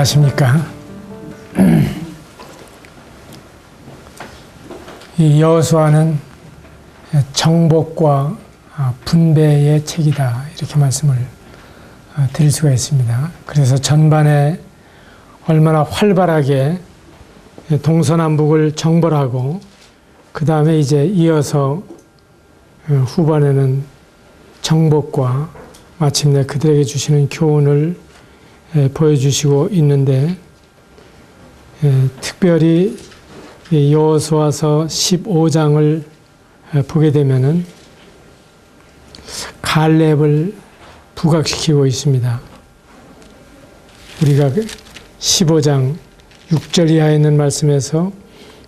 안녕하십니까. 이 여호수아는 정복과 분배의 책이다, 이렇게 말씀을 드릴 수가 있습니다. 그래서 전반에 얼마나 활발하게 동서남북을 정벌하고, 그 다음에 이제 이어서 후반에는 정복과 마침내 그들에게 주시는 교훈을 보여주시고 있는데, 특별히 여호수아서 15장을 보게 되면은 갈렙을 부각시키고 있습니다. 우리가 15장 6절 이하에 있는 말씀에서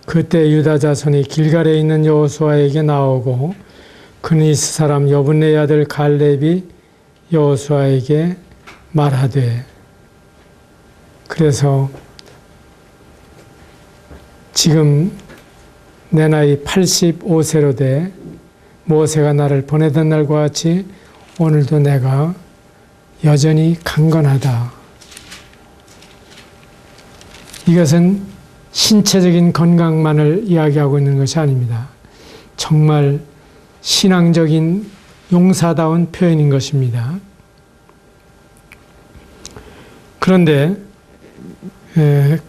그때 유다 자손이 길갈에 있는 여호수아에게 나오고 그니스 사람 여분네 아들 갈렙이 여호수아에게 말하되, 그래서 지금 내 나이 85세로 돼 모세가 나를 보내던 날과 같이 오늘도 내가 여전히 강건하다. 이것은 신체적인 건강만을 이야기하고 있는 것이 아닙니다. 정말 신앙적인 용사다운 표현인 것입니다. 그런데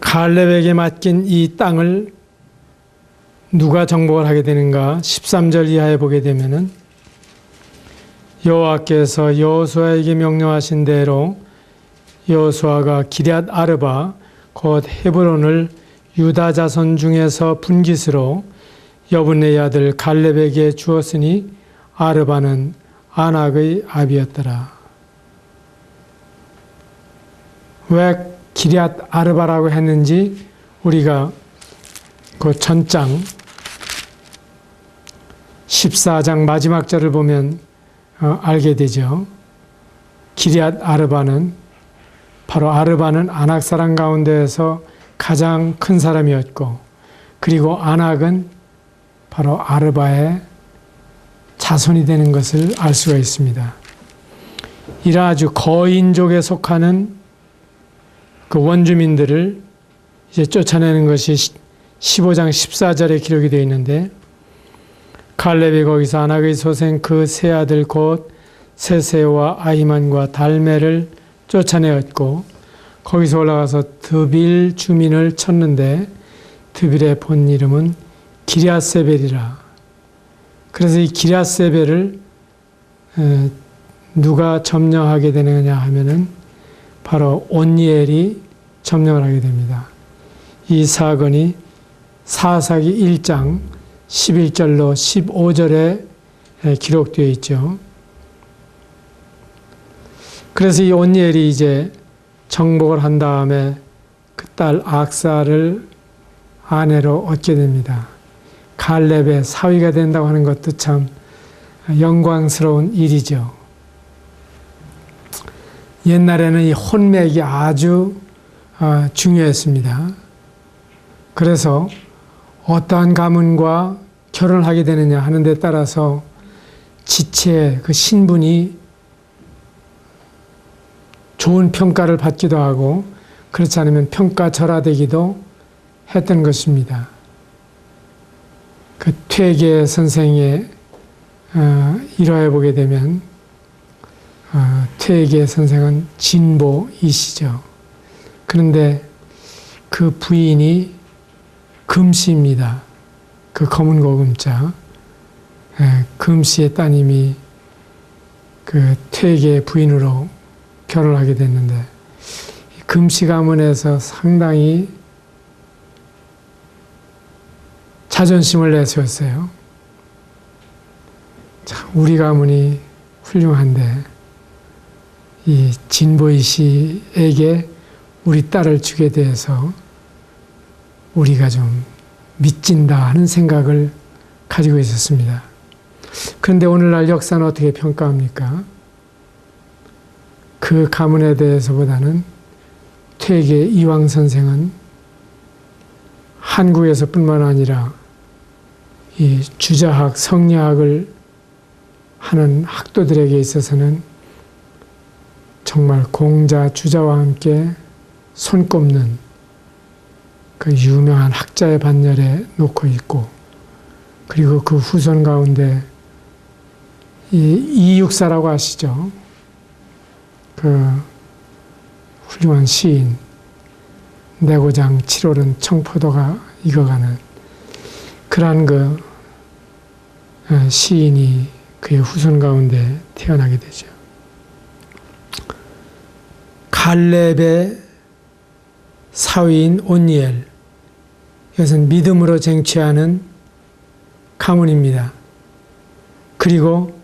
갈렙에게 맡긴 이 땅을 누가 정복을 하게 되는가? 13절 이하에 보게 되면은 여호와께서 여호수아에게 명령하신 대로 여호수아가 기럇 아르바 곧 헤브론을 유다 자손 중에서 분깃으로 여분네 아들 갈렙에게 주었으니 아르바는 아낙의 아비였더라. 왜 기럇 아르바라고 했는지 우리가 그 전장 14장 마지막 절을 보면 알게 되죠. 기럇 아르바는 바로 아르바는 아낙 사람 가운데에서 가장 큰 사람이었고, 그리고 아낙은 바로 아르바의 자손이 되는 것을 알 수가 있습니다. 이런 아주 거인족에 속하는 그 원주민들을 이제 쫓아내는 것이 15장 14절에 기록이 되어 있는데, 갈렙이 거기서 아낙의 소생 그 세 아들 곧 세세와 아히만과 달메를 쫓아내었고, 거기서 올라가서 드빌 주민을 쳤는데 드빌의 본 이름은 기럇세벨이라. 그래서 이 기럇세벨을 누가 점령하게 되느냐 하면은 바로 온니엘이 점령을 하게 됩니다. 이 사건이 사사기 1장 11절로 15절에 기록되어 있죠. 그래서 이 온니엘이 이제 정복을 한 다음에 그 딸 악사를 아내로 얻게 됩니다. 갈렙의 사위가 된다고 하는 것도 참 영광스러운 일이죠. 옛날에는 이 혼맥이 아주 중요했습니다. 그래서 어떠한 가문과 결혼을 하게 되느냐 하는 데 따라서 지체의 그 신분이 좋은 평가를 받기도 하고, 그렇지 않으면 평가절하되기도 했던 것입니다. 그 퇴계 선생의 일화에 보게 되면 퇴계 선생은 진보이시죠. 그런데 그 부인이 금씨입니다. 그 검은 고금자. 금씨의 따님이 그 퇴계 부인으로 결혼을 하게 됐는데, 금씨 가문에서 상당히 자존심을 내세웠어요. 참 우리 가문이 훌륭한데 이 진보이 씨에게 우리 딸을 주게 돼서 우리가 좀 믿진다 하는 생각을 가지고 있었습니다. 그런데 오늘날 역사는 어떻게 평가합니까? 그 가문에 대해서보다는 퇴계 이황 선생은 한국에서뿐만 아니라 이 주자학, 성리학을 하는 학도들에게 있어서는 정말 공자, 주자와 함께 손꼽는 그 유명한 학자의 반열에 놓고 있고, 그리고 그 후손 가운데 이육사라고 아시죠? 그 훌륭한 시인, 내고장 7월은 청포도가 익어가는 그러한 그 시인이 그의 후손 가운데 태어나게 되죠. 갈렙의 사위인 온니엘, 이것은 믿음으로 쟁취하는 가문입니다. 그리고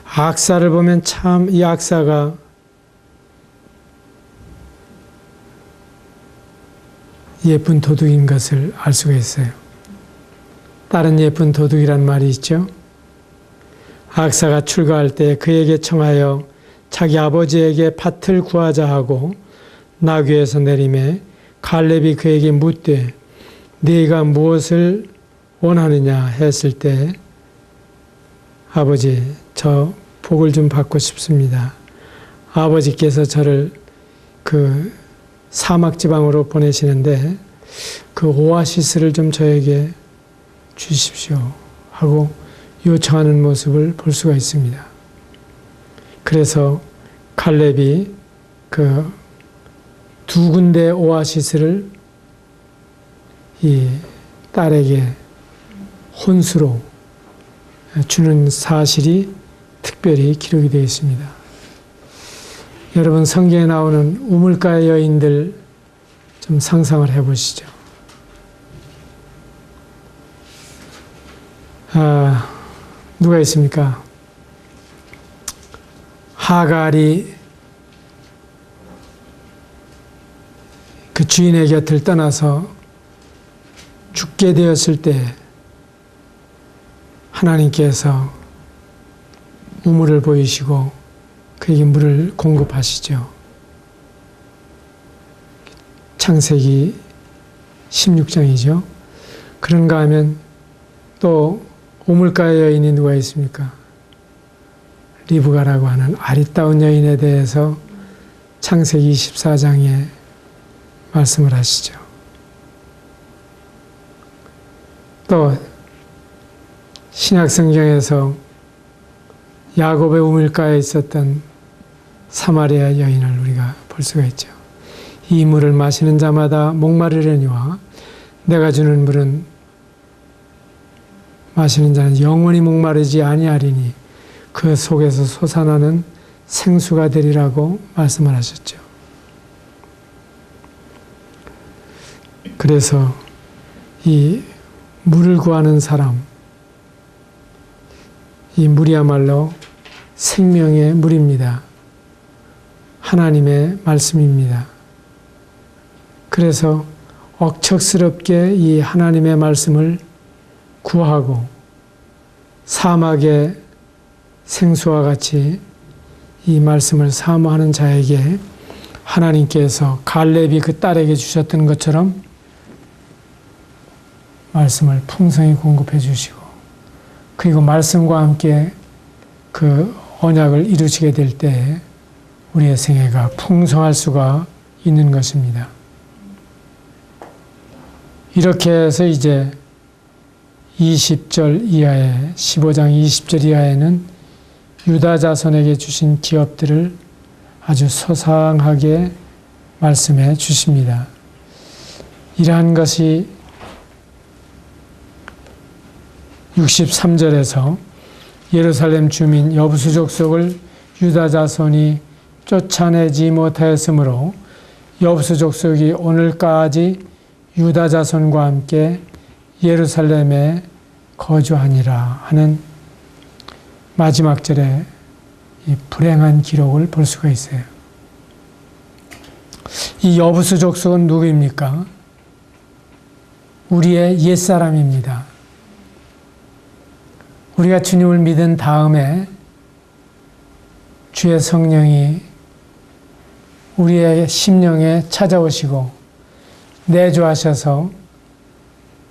악사를 보면 참 이 악사가 예쁜 도둑인 것을 알 수가 있어요. 다른 예쁜 도둑이란 말이 있죠. 악사가 출가할 때 그에게 청하여 자기 아버지에게 밭을 구하자 하고 나귀에서 내림에 갈렙이 그에게 묻되 네가 무엇을 원하느냐 했을 때 아버지, 저 복을 좀 받고 싶습니다. 아버지께서 저를 그 사막 지방으로 보내시는데 그 오아시스를 좀 저에게 주십시오 하고 요청하는 모습을 볼 수가 있습니다. 그래서 갈렙이 그 두 군데 오아시스를 이 딸에게 혼수로 주는 사실이 특별히 기록이 되어 있습니다. 여러분, 성경에 나오는 우물가의 여인들 좀 상상을 해보시죠. 누가 있습니까? 하갈이 그 주인의 곁을 떠나서 죽게 되었을 때 하나님께서 우물을 보이시고 그에게 물을 공급하시죠. 창세기 16장이죠. 그런가 하면 또 우물가의 여인이 누가 있습니까? 리브가라고 하는 아리따운 여인에 대해서 창세기 24장에 말씀을 하시죠. 또 신약성경에서 야곱의 우물가에 있었던 사마리아 여인을 우리가 볼 수가 있죠. 이 물을 마시는 자마다 목마르려니와 내가 주는 물은 마시는 자는 영원히 목마르지 아니하리니 그 속에서 솟아나는 생수가 되리라고 말씀을 하셨죠. 그래서 이 물을 구하는 사람, 이 물이야말로 생명의 물입니다. 하나님의 말씀입니다. 그래서 억척스럽게 이 하나님의 말씀을 구하고 사막의 생수와 같이 이 말씀을 사모하는 자에게 하나님께서 갈렙이 그 딸에게 주셨던 것처럼 말씀을 풍성히 공급해 주시고 그리고 말씀과 함께 그 언약을 이루시게 될 때 우리의 생애가 풍성할 수가 있는 것입니다. 이렇게 해서 이제 20절 이하에 15장 20절 이하에는 유다 자손에게 주신 기업들을 아주 소상하게 말씀해 주십니다. 이러한 것이 63절에서 예루살렘 주민 여부수 족속을 유다 자손이 쫓아내지 못하였으므로 여부수 족속이 오늘까지 유다 자손과 함께 예루살렘에 거주하니라 하는 마지막 절에 이 불행한 기록을 볼 수가 있어요. 이 여부수 족속은 누구입니까? 우리의 옛사람입니다. 우리가 주님을 믿은 다음에 주의 성령이 우리의 심령에 찾아오시고 내주하셔서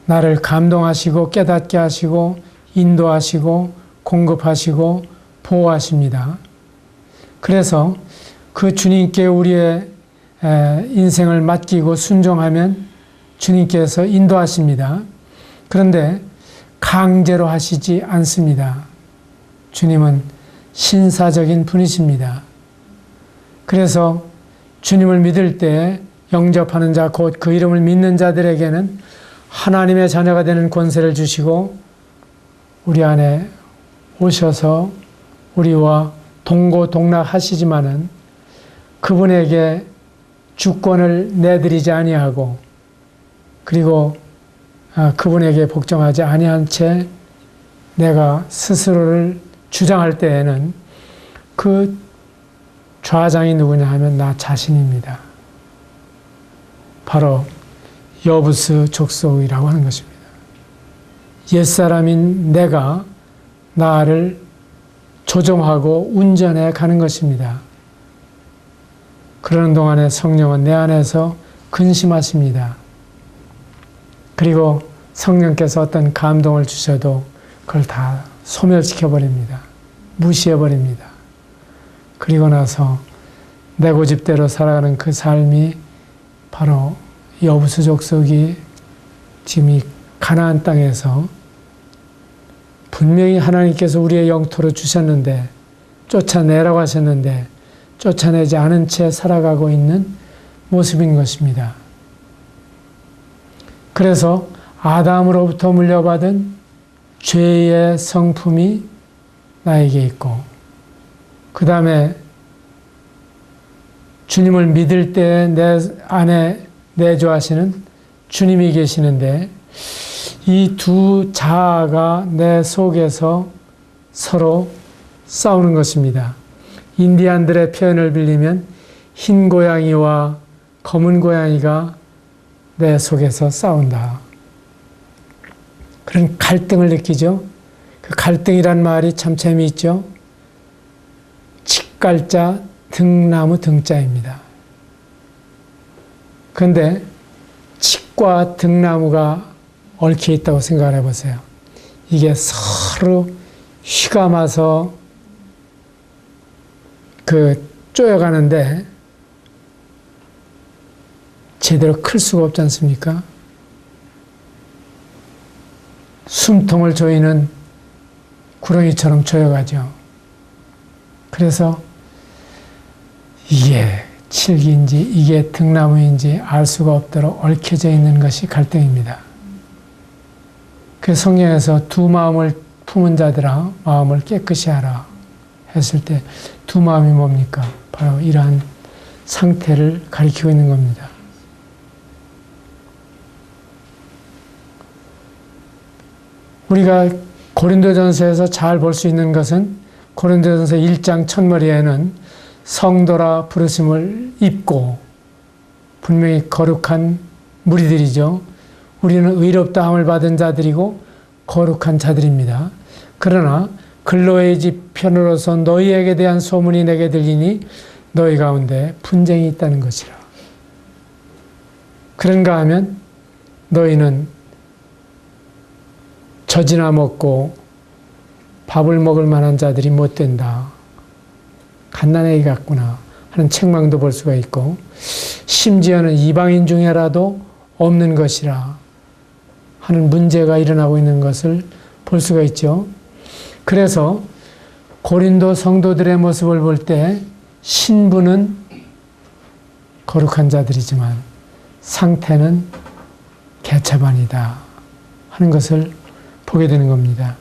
나를 감동하시고 깨닫게 하시고 인도하시고 공급하시고 보호하십니다. 그래서 그 주님께 우리의 인생을 맡기고 순종하면 주님께서 인도하십니다. 그런데 강제로 하시지 않습니다. 주님은 신사적인 분이십니다. 그래서 주님을 믿을 때 영접하는 자, 곧 그 이름을 믿는 자들에게는 하나님의 자녀가 되는 권세를 주시고 우리 안에 오셔서 우리와 동고동락하시지만은 그분에게 주권을 내드리지 아니하고 그리고 그분에게 복종하지 아니한 채 내가 스스로를 주장할 때에는 그 좌장이 누구냐 하면 나 자신입니다. 바로 여부스 족속이라고 하는 것입니다. 옛사람인 내가 나를 조종하고 운전해 가는 것입니다. 그러는 동안에 성령은 내 안에서 근심하십니다. 그리고 성령께서 어떤 감동을 주셔도 그걸 다 소멸시켜버립니다. 무시해버립니다. 그리고 나서 내 고집대로 살아가는 그 삶이 바로 여부수 족속이 지금 이 가나안 땅에서 분명히 하나님께서 우리의 영토로 주셨는데 쫓아내라고 하셨는데 쫓아내지 않은 채 살아가고 있는 모습인 것입니다. 그래서 아담으로부터 물려받은 죄의 성품이 나에게 있고 그 다음에 주님을 믿을 때 내 안에 내주하시는 주님이 계시는데 이 두 자아가 내 속에서 서로 싸우는 것입니다. 인디안들의 표현을 빌리면 흰 고양이와 검은 고양이가 내 속에서 싸운다. 그런 갈등을 느끼죠. 그 갈등이란 말이 참 재미있죠. 칡갈자 등나무 등자입니다. 그런데 칡과 등나무가 얽혀 있다고 생각을 해보세요. 이게 서로 휘감아서 쪼여가는데 제대로 클 수가 없지 않습니까? 숨통을 조이는 구렁이처럼 조여가죠. 그래서 이게 칠기인지 이게 등나무인지 알 수가 없도록 얽혀져 있는 것이 갈등입니다. 그래서 성경에서 두 마음을 품은 자들아 마음을 깨끗이 하라 했을 때 두 마음이 뭡니까? 바로 이러한 상태를 가리키고 있는 겁니다. 우리가 고린도전서에서 잘 볼 수 있는 것은 고린도전서 1장 첫머리에는 성도라 부르심을 입고 분명히 거룩한 무리들이죠. 우리는 의롭다함을 받은 자들이고 거룩한 자들입니다. 그러나 글로의 집 편으로서 너희에게 대한 소문이 내게 들리니 너희 가운데 분쟁이 있다는 것이라. 그런가 하면 너희는 젖이나 먹고 밥을 먹을 만한 자들이 못 된다. 갓난아기 같구나 하는 책망도 볼 수가 있고 심지어는 이방인 중에라도 없는 것이라 하는 문제가 일어나고 있는 것을 볼 수가 있죠. 그래서 고린도 성도들의 모습을 볼 때 신분은 거룩한 자들이지만 상태는 개차반이다 하는 것을 보게 되는 겁니다.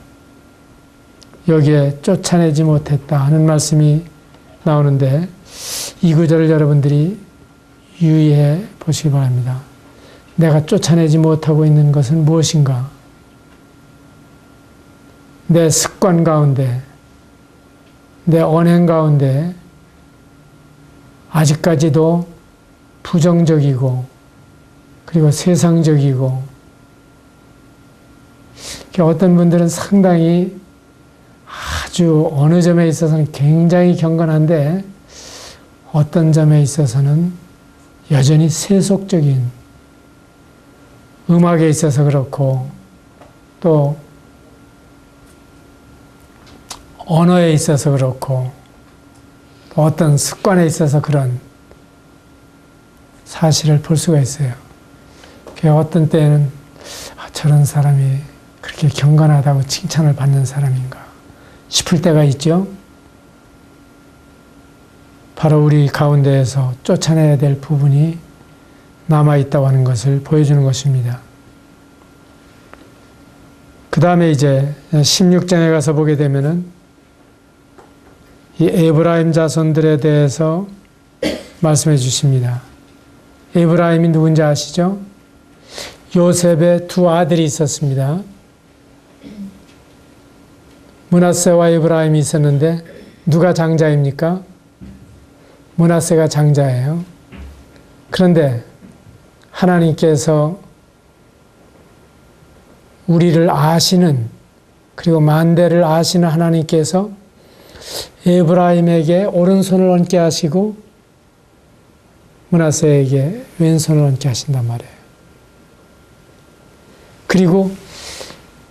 여기에 쫓아내지 못했다 하는 말씀이 나오는데 이 구절을 여러분들이 유의해 보시기 바랍니다. 내가 쫓아내지 못하고 있는 것은 무엇인가? 내 습관 가운데, 내 언행 가운데 아직까지도 부정적이고 그리고 세상적이고 어떤 분들은 상당히 아주 어느 점에 있어서는 굉장히 경건한데 어떤 점에 있어서는 여전히 세속적인 음악에 있어서 그렇고 또 언어에 있어서 그렇고 또 어떤 습관에 있어서 그런 사실을 볼 수가 있어요. 어떤 때는 저런 사람이 그렇게 경건하다고 칭찬을 받는 사람인가 싶을 때가 있죠. 바로 우리 가운데에서 쫓아내야 될 부분이 남아있다고 하는 것을 보여주는 것입니다. 그 다음에 이제 16장에 가서 보게 되면은 이 에브라임 자손들에 대해서 말씀해 주십니다. 에브라임이 누군지 아시죠? 요셉의 두 아들이 있었습니다. 므낫세와 에브라임이 있었는데 누가 장자입니까? 므낫세가 장자예요. 그런데 하나님께서 우리를 아시는, 그리고 만대를 아시는 하나님께서 에브라임에게 오른손을 얹게 하시고 므낫세에게 왼손을 얹게 하신단 말이에요. 그리고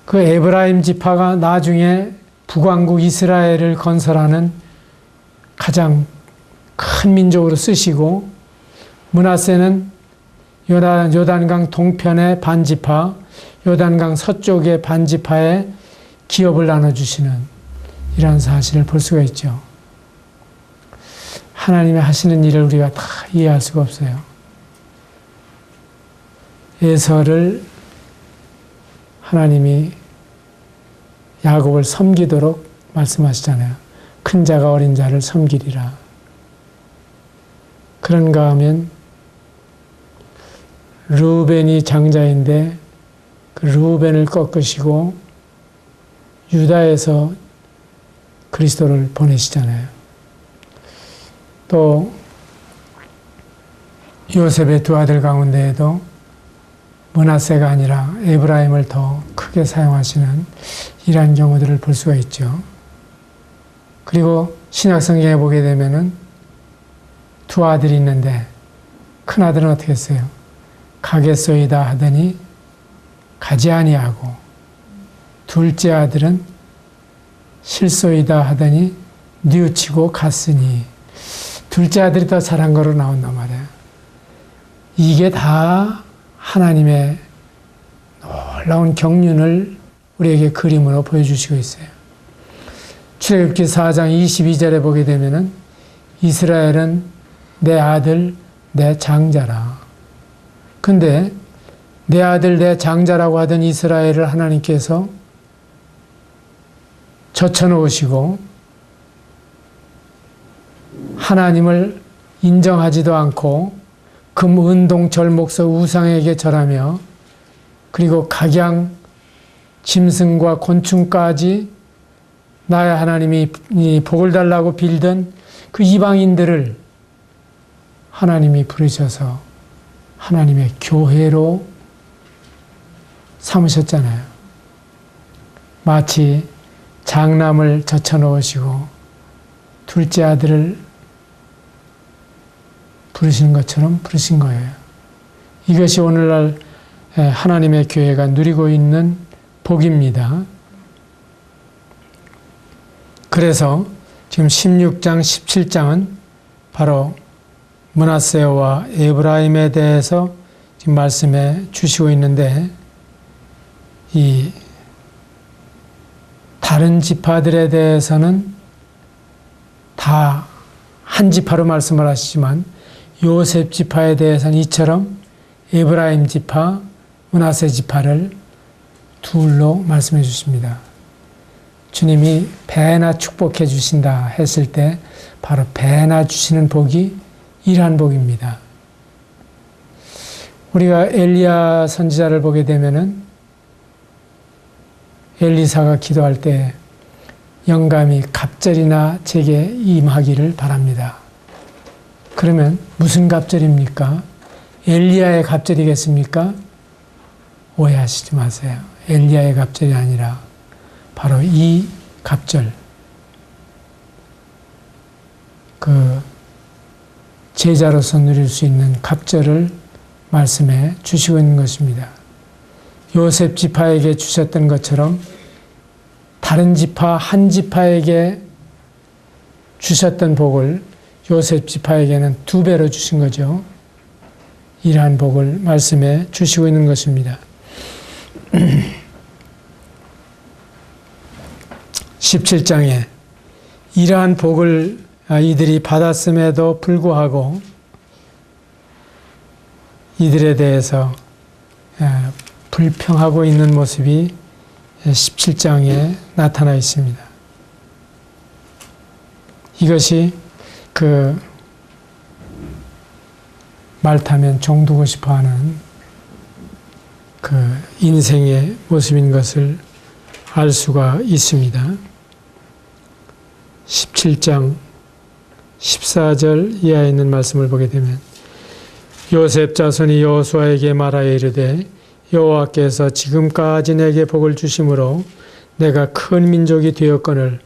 그 에브라임 지파가 나중에 북왕국 이스라엘을 건설하는 가장 큰 민족으로 쓰시고, 므낫세는 요단강 동편의 반지파, 요단강 서쪽의 반지파에 기업을 나눠주시는 이러한 사실을 볼 수가 있죠. 하나님이 하시는 일을 우리가 다 이해할 수가 없어요. 에서를 하나님이 야곱을 섬기도록 말씀하시잖아요. 큰 자가 어린 자를 섬기리라. 그런가 하면 르우벤이 장자인데 그 르우벤을 꺾으시고 유다에서 그리스도를 보내시잖아요. 또 요셉의 두 아들 가운데에도 므낫세가 아니라 에브라임을 더 크게 사용하시는 이러한 경우들을 볼 수가 있죠. 그리고 신약성경에 보게 되면은 두 아들이 있는데 큰 아들은 어떻게 했어요? 가겠소이다 하더니 가지 아니하고, 둘째 아들은 실소이다 하더니 뉘우치고 갔으니, 둘째 아들이 더 잘한 거로 나온단 말이에요. 이게 다 하나님의 놀라운 경륜을 우리에게 그림으로 보여주시고 있어요. 출애굽기 4장 22절에 보게 되면은 이스라엘은 내 아들, 내 장자라. 근데 내 아들, 내 장자라고 하던 이스라엘을 하나님께서 젖혀놓으시고 하나님을 인정하지도 않고 금, 은, 동, 절, 목석, 우상에게 절하며, 그리고 각양, 짐승과 곤충까지 나의 하나님이 복을 달라고 빌던 그 이방인들을 하나님이 부르셔서 하나님의 교회로 삼으셨잖아요. 마치 장남을 젖혀놓으시고 둘째 아들을 부르시는 것처럼 부르신 거예요. 이것이 오늘날 하나님의 교회가 누리고 있는 복입니다. 그래서 지금 16장, 17장은 바로 므낫세와 에브라임에 대해서 지금 말씀해 주시고 있는데, 이 다른 지파들에 대해서는 다 한 지파로 말씀을 하시지만 요셉 지파에 대해서는 이처럼 에브라임 지파, 므낫세 지파를 둘로 말씀해 주십니다. 주님이 배나 축복해 주신다 했을 때 바로 배나 주시는 복이 이러한 복입니다. 우리가 엘리야 선지자를 보게 되면은 엘리사가 기도할 때 영감이 갑절이나 제게 임하기를 바랍니다. 그러면 무슨 갑절입니까? 엘리야의 갑절이겠습니까? 오해하시지 마세요. 엘리야의 갑절이 아니라 바로 이 갑절, 그 제자로서 누릴 수 있는 갑절을 말씀해 주시고 있는 것입니다. 요셉 지파에게 주셨던 것처럼 다른 지파 한 지파에게 주셨던 복을 요셉 지파에게는 2배로 주신 거죠. 이러한 복을 말씀해 주시고 있는 것입니다. 17장에 이러한 복을 이들이 받았음에도 불구하고 이들에 대해서 불평하고 있는 모습이 17장에 나타나 있습니다. 이것이 그 말 타면 종두고 싶어하는 그 인생의 모습인 것을 알 수가 있습니다. 17장 14절 이하에 있는 말씀을 보게 되면 요셉 자손이 여호수아에게 말하여 이르되 여호와께서 지금까지 내게 복을 주심으로 내가 큰 민족이 되었거늘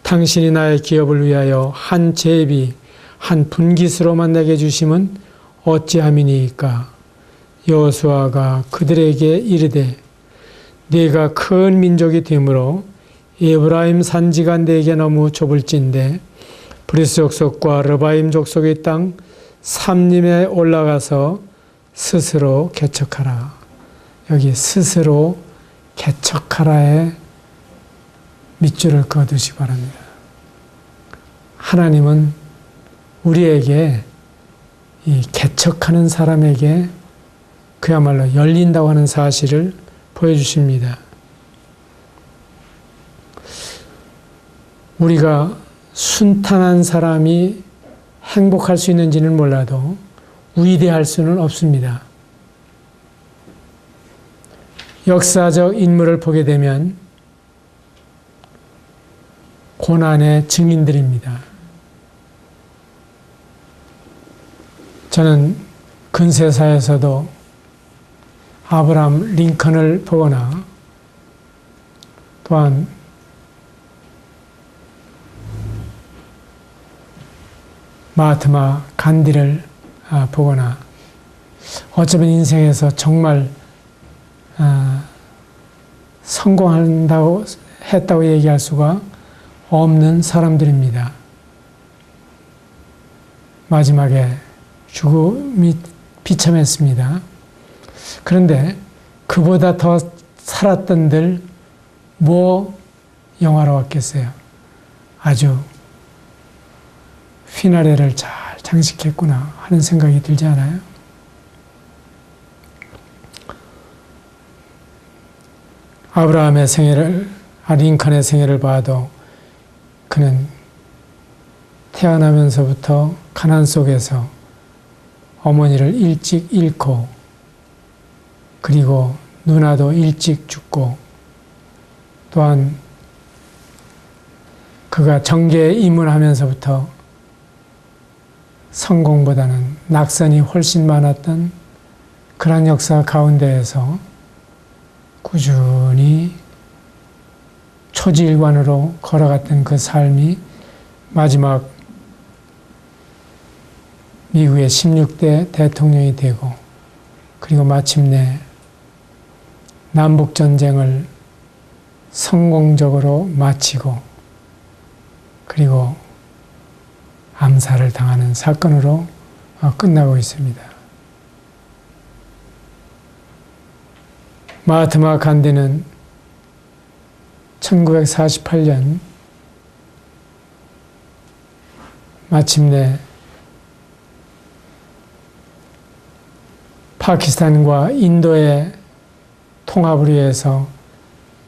당신이 나의 기업을 위하여 한 제비 한 분깃으로만 내게 주심은 어찌함이니이까. 여호수아가 그들에게 이르되 네가 큰 민족이 되므로 에브라임 산지가 네게 너무 좁을진데 브리스 족속과 르바임 족속의 땅 삼림에 올라가서 스스로 개척하라. 여기 스스로 개척하라에 밑줄을 그어두시기 바랍니다. 하나님은 우리에게 이 개척하는 사람에게 그야말로 열린다고 하는 사실을 보여주십니다. 우리가 순탄한 사람이 행복할 수 있는지는 몰라도 위대할 수는 없습니다. 역사적 인물을 보게 되면 고난의 증인들입니다. 저는 근세사에서도 아브라함 링컨을 보거나 또한 마하트마 간디를 보거나 어쩌면 인생에서 정말 성공한다고 했다고 얘기할 수가 없는 사람들입니다. 마지막에 죽음이 비참했습니다. 그런데 그보다 더 살았던들 뭐 영화로웠겠어요. 아주 피나레를 잘 장식했구나 하는 생각이 들지 않아요? 아브라함의 생애를, 링컨의 생애를 봐도 그는 태어나면서부터 가난 속에서 어머니를 일찍 잃고 그리고 누나도 일찍 죽고 또한 그가 정계에 입문하면서부터 성공보다는 낙선이 훨씬 많았던 그런 역사 가운데에서 꾸준히 초지일관으로 걸어갔던 그 삶이 마지막 미국의 16대 대통령이 되고 그리고 마침내 남북전쟁을 성공적으로 마치고 그리고 암살을 당하는 사건으로 끝나고 있습니다. 마하트마 간디는 1948년 마침내 파키스탄과 인도의 통합을 위해서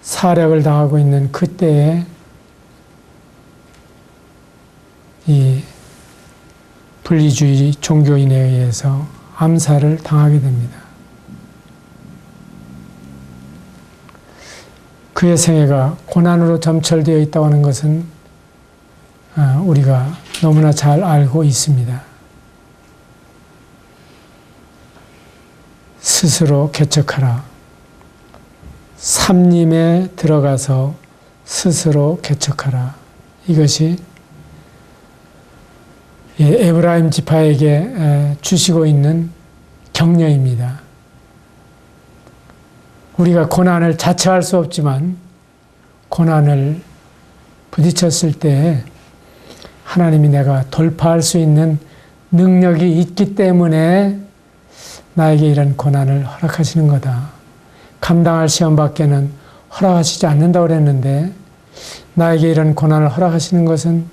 사력을 당하고 있는 그때에 이 분리주의 종교인에 의해서 암살을 당하게 됩니다. 그의 생애가 고난으로 점철되어 있다고 하는 것은 우리가 너무나 잘 알고 있습니다. 스스로 개척하라. 삼림에 들어가서 스스로 개척하라. 이것이 에브라임 지파에게 주시고 있는 격려입니다. 우리가 고난을 자처할 수 없지만 고난을 부딪혔을 때 하나님이 내가 돌파할 수 있는 능력이 있기 때문에 나에게 이런 고난을 허락하시는 거다. 감당할 시험밖에는 허락하시지 않는다고 그랬는데 나에게 이런 고난을 허락하시는 것은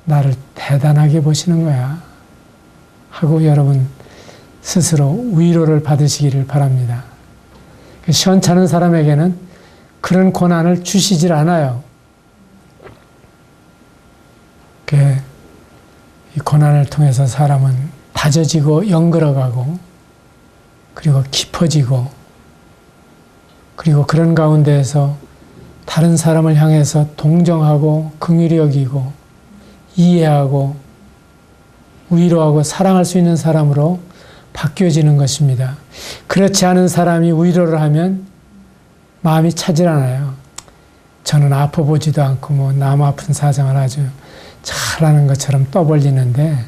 나를 대단하게 보시는 거야. 하고 여러분 스스로 위로를 받으시기를 바랍니다. 시원찮은 사람에게는 그런 고난을 주시질 않아요. 이 고난을 통해서 사람은 다져지고 연결어가고 그리고 깊어지고 그리고 그런 가운데에서 다른 사람을 향해서 동정하고 긍휼히 여기고 이해하고 위로하고 사랑할 수 있는 사람으로 바뀌어지는 것입니다. 그렇지 않은 사람이 위로를 하면 마음이 차질 않아요. 저는 아파 보지도 않고 뭐 남 아픈 사정을 아주 잘하는 것처럼 떠벌리는데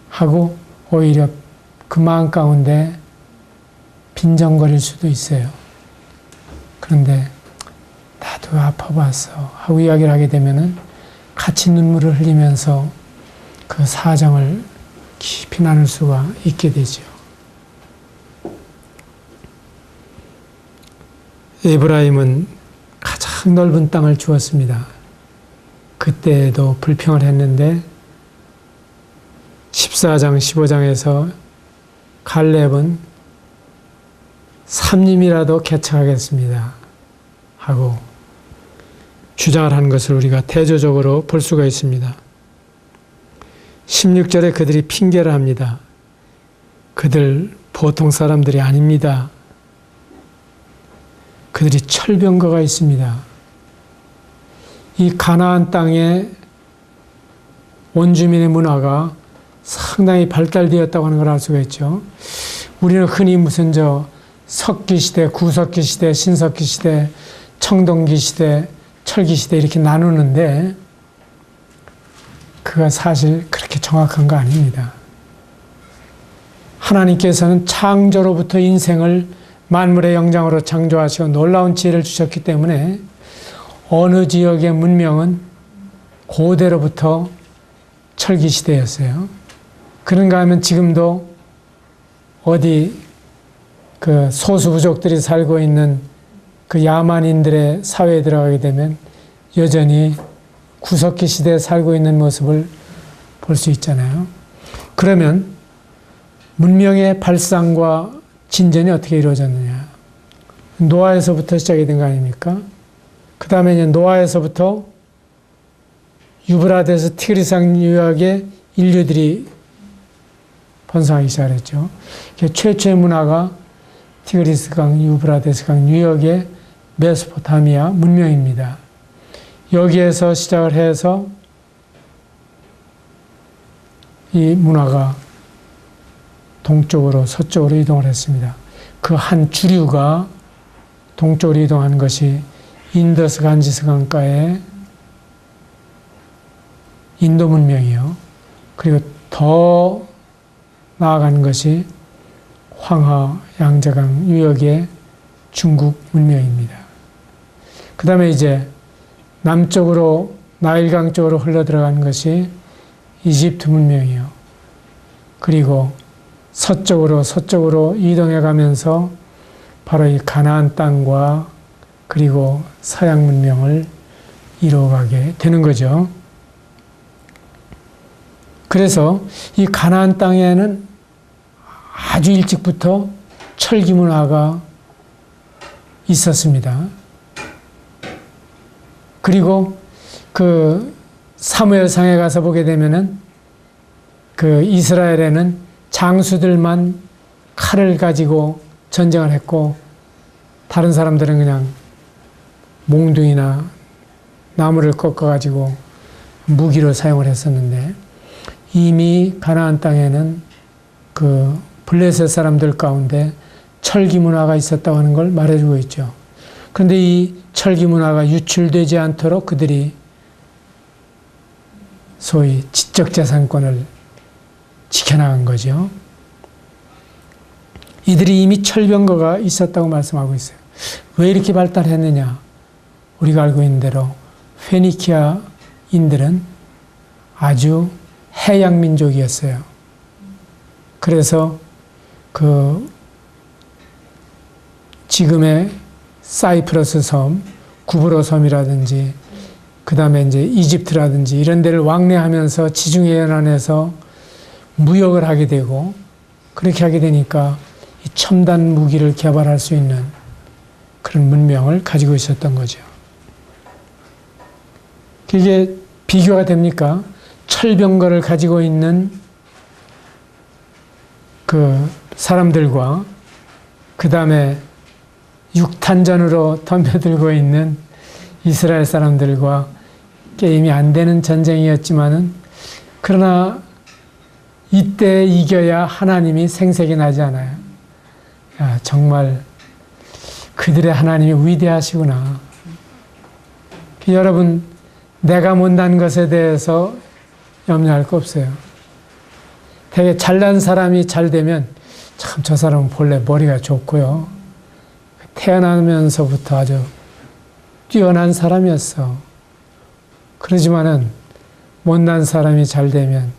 하고 오히려 그 마음 가운데 빈정거릴 수도 있어요. 그런데 나도 아파봤어 하고 이야기를 하게 되면은 같이 눈물을 흘리면서 그 사정을 깊이 나눌 수가 있게 되죠. 에브라임은 가장 넓은 땅을 주었습니다. 그때도 불평을 했는데 14장 15장에서 갈렙은 삼림이라도 개척하겠습니다 하고 주장을 하는 것을 우리가 대조적으로 볼 수가 있습니다. 16절에 그들이 핑계를 합니다. 그들 보통 사람들이 아닙니다. 그들이 철병거가 있습니다. 이 가나안 땅에 원주민의 문화가 상당히 발달되었다고 하는 걸 알 수가 있죠. 우리는 흔히 무슨 석기 시대, 구석기 시대, 신석기 시대, 청동기 시대, 철기 시대 이렇게 나누는데 그가 사실 그렇게 정확한 거 아닙니다. 하나님께서는 창조로부터 인생을 만물의 영장으로 창조하시고 놀라운 지혜를 주셨기 때문에 어느 지역의 문명은 고대로부터 철기 시대였어요. 그런가 하면 지금도 어디 그 소수부족들이 살고 있는 그 야만인들의 사회에 들어가게 되면 여전히 구석기 시대에 살고 있는 모습을 볼 수 있잖아요. 그러면 문명의 발상과 진전이 어떻게 이루어졌느냐. 노아에서부터 시작이 된 거 아닙니까? 그 다음에 이제 노아에서부터 유브라데스 티그리스 유역의 인류들이 번성하기 시작했죠. 최초의 문화가 티그리스강, 유브라데스강 유역의 메소포타미아 문명입니다. 여기에서 시작을 해서 이 문화가 동쪽으로 서쪽으로 이동을 했습니다. 그 한 주류가 동쪽으로 이동한 것이 인더스 간지스 강가의 인도 문명이요. 그리고 더 나아간 것이 황하 양자강 유역의 중국 문명입니다. 그 다음에 이제 남쪽으로 나일강 쪽으로 흘러 들어간 것이 이집트 문명이요. 그리고 서쪽으로 이동해 가면서 바로 이 가나안 땅과 그리고 서양 문명을 이루어가게 되는 거죠. 그래서 이 가나안 땅에는 아주 일찍부터 철기 문화가 있었습니다. 그리고 그 사무엘상에 가서 보게 되면은 그 이스라엘에는 장수들만 칼을 가지고 전쟁을 했고 다른 사람들은 그냥 몽둥이나 나무를 꺾어가지고 무기로 사용을 했었는데 이미 가나안 땅에는 그 블레셋 사람들 가운데 철기 문화가 있었다고 하는 걸 말해주고 있죠. 그런데 이 철기 문화가 유출되지 않도록 그들이 소위 지적재산권을 지켜나간 거죠. 이들이 이미 철병거가 있었다고 말씀하고 있어요. 왜 이렇게 발달했느냐? 우리가 알고 있는 대로 페니키아인들은 아주 해양 민족이었어요. 그래서 그 지금의 사이프러스 섬, 구브로 섬이라든지 그 다음에 이제 이집트라든지 이런 데를 왕래하면서 지중해 연안에서 무역을 하게 되고 그렇게 하게 되니까 이 첨단 무기를 개발할 수 있는 그런 문명을 가지고 있었던 거죠. 이게 비교가 됩니까? 철병거를 가지고 있는 그 사람들과 그 다음에 육탄전으로 덤벼들고 있는 이스라엘 사람들과 게임이 안 되는 전쟁이었지만은 그러나 이때 이겨야 하나님이 생색이 나지 않아요. 야, 정말 그들의 하나님이 위대하시구나. 여러분, 내가 못난 것에 대해서 염려할 거 없어요. 되게 잘난 사람이 잘 되면 참 저 사람은 본래 머리가 좋고요. 태어나면서부터 아주 뛰어난 사람이었어. 그러지만은 못난 사람이 잘 되면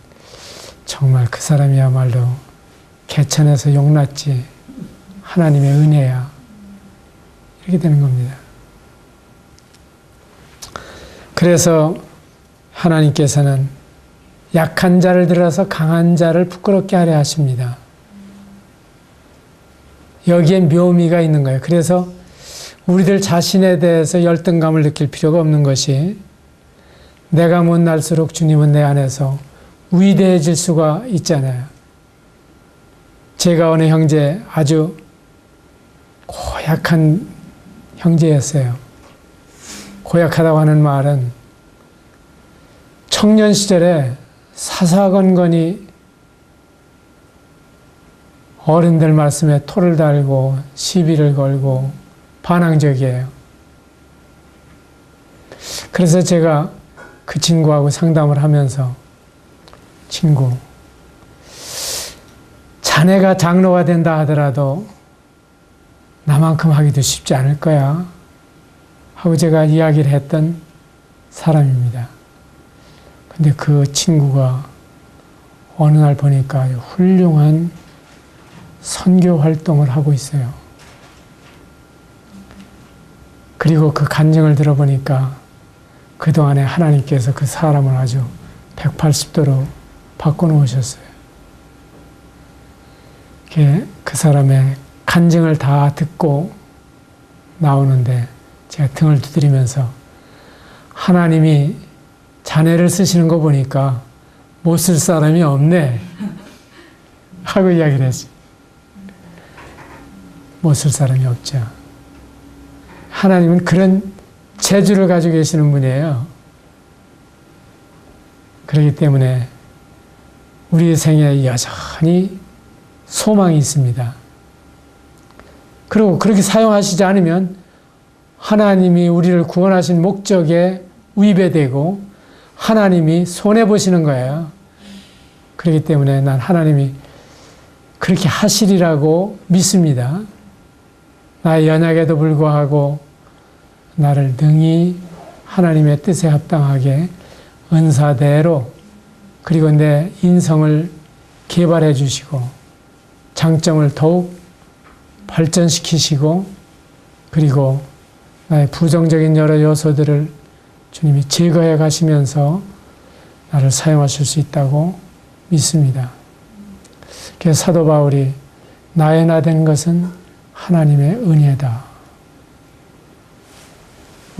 정말 그 사람이야말로 개천에서 용났지. 하나님의 은혜야. 이렇게 되는 겁니다. 그래서 하나님께서는 약한 자를 들어서 강한 자를 부끄럽게 하려 하십니다. 여기에 묘미가 있는 거예요. 그래서 우리들 자신에 대해서 열등감을 느낄 필요가 없는 것이 내가 못날수록 주님은 내 안에서 위대해질 수가 있잖아요. 제가 어느 형제 아주 고약한 형제였어요. 고약하다고 하는 말은 청년 시절에 사사건건이 어른들 말씀에 토를 달고 시비를 걸고 반항적이에요. 그래서 제가 그 친구하고 상담을 하면서 친구, 자네가 장로가 된다 하더라도 나만큼 하기도 쉽지 않을 거야 하고 제가 이야기를 했던 사람입니다. 근데 그 친구가 어느 날 보니까 훌륭한 선교 활동을 하고 있어요. 그리고 그 간증을 들어보니까 그동안에 하나님께서 그 사람을 아주 180도로 바꿔놓으셨어요. 그 사람의 간증을 다 듣고 나오는데 제가 등을 두드리면서 하나님이 자네를 쓰시는 거 보니까 못 쓸 사람이 없네 하고 이야기를 했어요. 못 쓸 사람이 없죠. 하나님은 그런 재주를 가지고 계시는 분이에요. 그렇기 때문에 우리 생에 여전히 소망이 있습니다. 그리고 그렇게 사용하시지 않으면 하나님이 우리를 구원하신 목적에 위배되고 하나님이 손해보시는 거예요. 그렇기 때문에 난 하나님이 그렇게 하시리라고 믿습니다. 나의 연약에도 불구하고 나를 능히 하나님의 뜻에 합당하게 은사대로 그리고 내 인성을 개발해 주시고 장점을 더욱 발전시키시고 그리고 나의 부정적인 여러 요소들을 주님이 제거해 가시면서 나를 사용하실 수 있다고 믿습니다. 그래서 사도 바울이 나의 나 된 것은 하나님의 은혜다.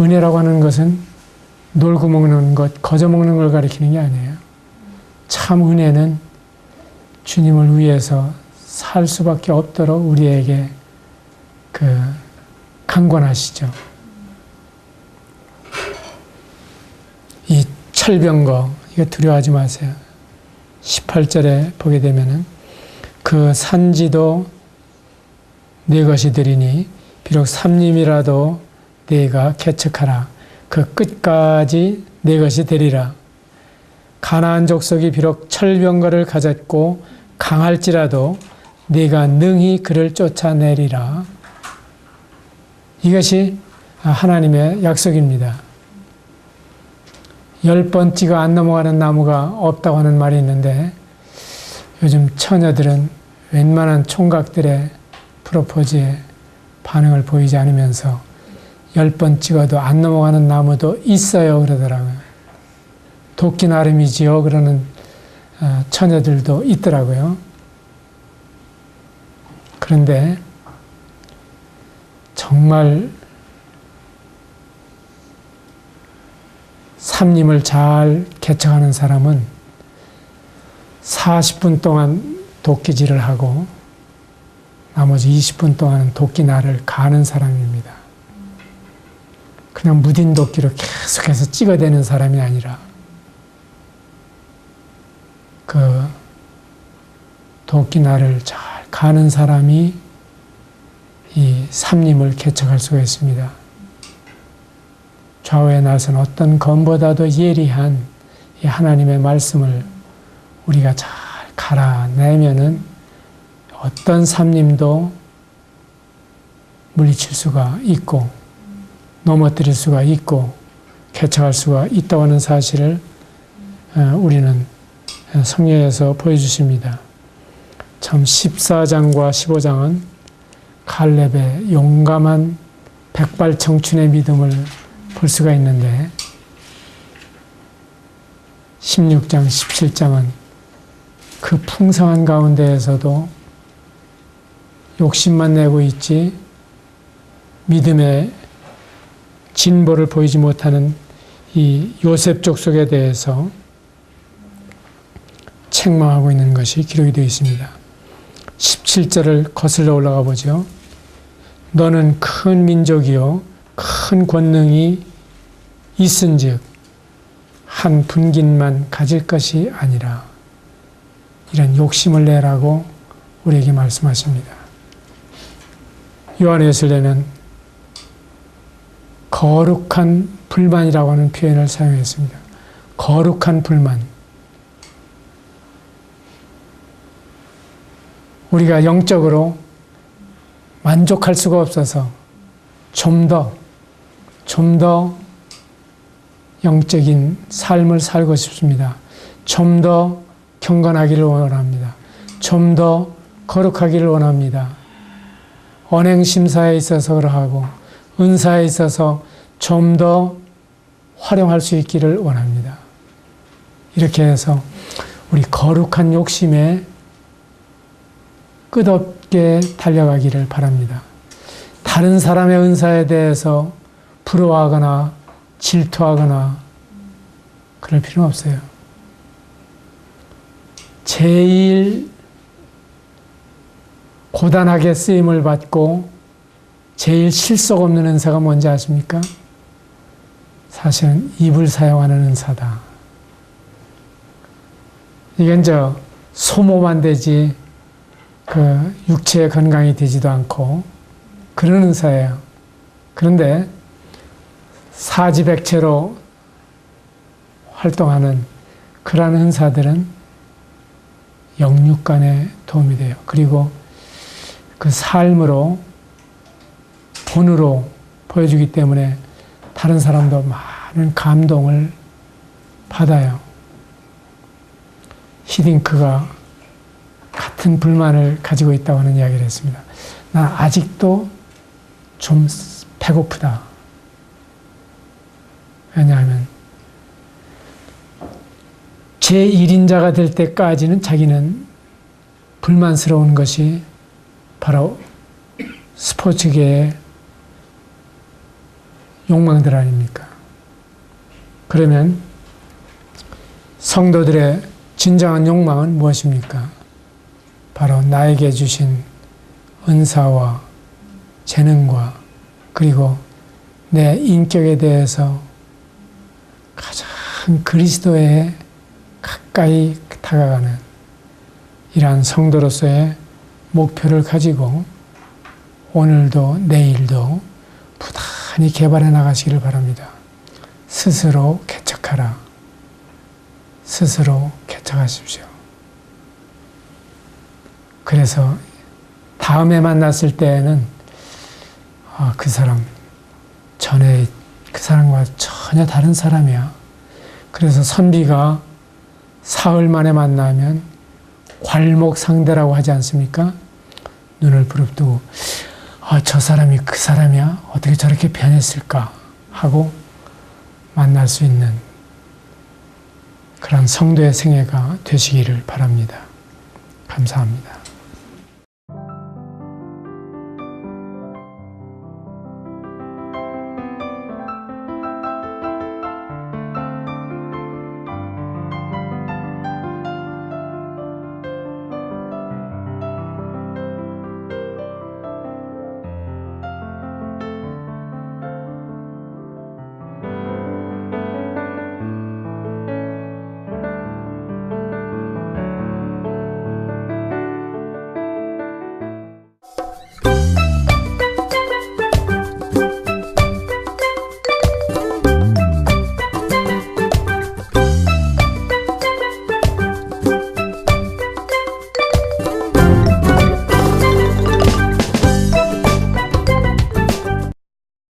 은혜라고 하는 것은 놀고 먹는 것, 거저 먹는 걸 가리키는 게 아니에요. 참 은혜는 주님을 위해서 살 수밖에 없도록 우리에게 강권하시죠. 이 철병거, 이거 두려워하지 마세요. 18절에 보게 되면은 그 산지도 네 것이 되리니 비록 삼림이라도 네가 개척하라. 그 끝까지 네 것이 되리라. 가나안 족속이 비록 철병거를 가졌고 강할지라도 네가 능히 그를 쫓아내리라. 이것이 하나님의 약속입니다. 10번 찍어 안 넘어가는 나무가 없다고 하는 말이 있는데 요즘 처녀들은 웬만한 총각들의 프로포즈에 반응을 보이지 않으면서 10번 찍어도 안 넘어가는 나무도 있어요 그러더라고요. 도끼 나름이지요 그러는 처녀들도 있더라고요. 그런데 정말 삼림을 잘 개척하는 사람은 40분 동안 도끼질을 하고 나머지 20분 동안은 도끼날을 가는 사람입니다. 그냥 무딘 도끼로 계속해서 찍어대는 사람이 아니라 그 도끼날을 잘 가는 사람이 이 삼림을 개척할 수가 있습니다. 좌우에 나선 어떤 검보다도 예리한 이 하나님의 말씀을 우리가 잘 갈아내면은 어떤 삼림도 물리칠 수가 있고 넘어뜨릴 수가 있고 개척할 수가 있다고 하는 사실을 우리는 성경에서 보여주십니다. 참 14장과 15장은 갈렙의 용감한 백발청춘의 믿음을 볼 수가 있는데 16장, 17장은 그 풍성한 가운데에서도 욕심만 내고 있지 믿음의 진보를 보이지 못하는 이 요셉 족속에 대해서 책망하고 있는 것이 기록이 되어 있습니다. 17절을 거슬러 올라가 보죠. 너는 큰 민족이요 큰 권능이 있은즉 한 분깃만 가질 것이 아니라 이런 욕심을 내라고 우리에게 말씀하십니다. 요한에슬레는 거룩한 불만이라고 하는 표현을 사용했습니다. 거룩한 불만. 우리가 영적으로 만족할 수가 없어서 좀 더 영적인 삶을 살고 싶습니다. 좀 더 경건하기를 원합니다. 좀 더 거룩하기를 원합니다. 언행심사에 있어서 그러하고 은사에 있어서 좀 더 활용할 수 있기를 원합니다. 이렇게 해서 우리 거룩한 욕심에 끝없게 달려가기를 바랍니다. 다른 사람의 은사에 대해서 부러워하거나 질투하거나 그럴 필요는 없어요. 제일 고단하게 쓰임을 받고 제일 실속 없는 은사가 뭔지 아십니까? 사실은 입을 사용하는 은사다. 이건 소모만 되지 그 육체의 건강이 되지도 않고 그런 은사예요. 그런데 사지백체로 활동하는 그러한 은사들은 영육간에 도움이 돼요. 그리고 그 삶으로 본으로 보여주기 때문에 다른 사람도 많은 감동을 받아요. 히딩크가 같은 불만을 가지고 있다고 하는 이야기를 했습니다. 난 아직도 좀 배고프다. 왜냐하면 제1인자가 될 때까지는 자기는 불만스러운 것이 바로 스포츠계의 욕망들 아닙니까? 그러면 성도들의 진정한 욕망은 무엇입니까? 바로 나에게 주신 은사와 재능과 그리고 내 인격에 대해서 가장 그리스도에 가까이 다가가는 이러한 성도로서의 목표를 가지고 오늘도 내일도 부단히 개발해 나가시기를 바랍니다. 스스로 개척하라. 스스로 개척하십시오. 그래서 다음에 만났을 때에는 그 사람 전에 그 사람과 전혀 다른 사람이야. 그래서 선비가 사흘 만에 만나면 괄목상대라고 하지 않습니까? 눈을 부릅뜨고 저 사람이 그 사람이야? 어떻게 저렇게 변했을까? 하고 만날 수 있는 그런 성도의 생애가 되시기를 바랍니다. 감사합니다.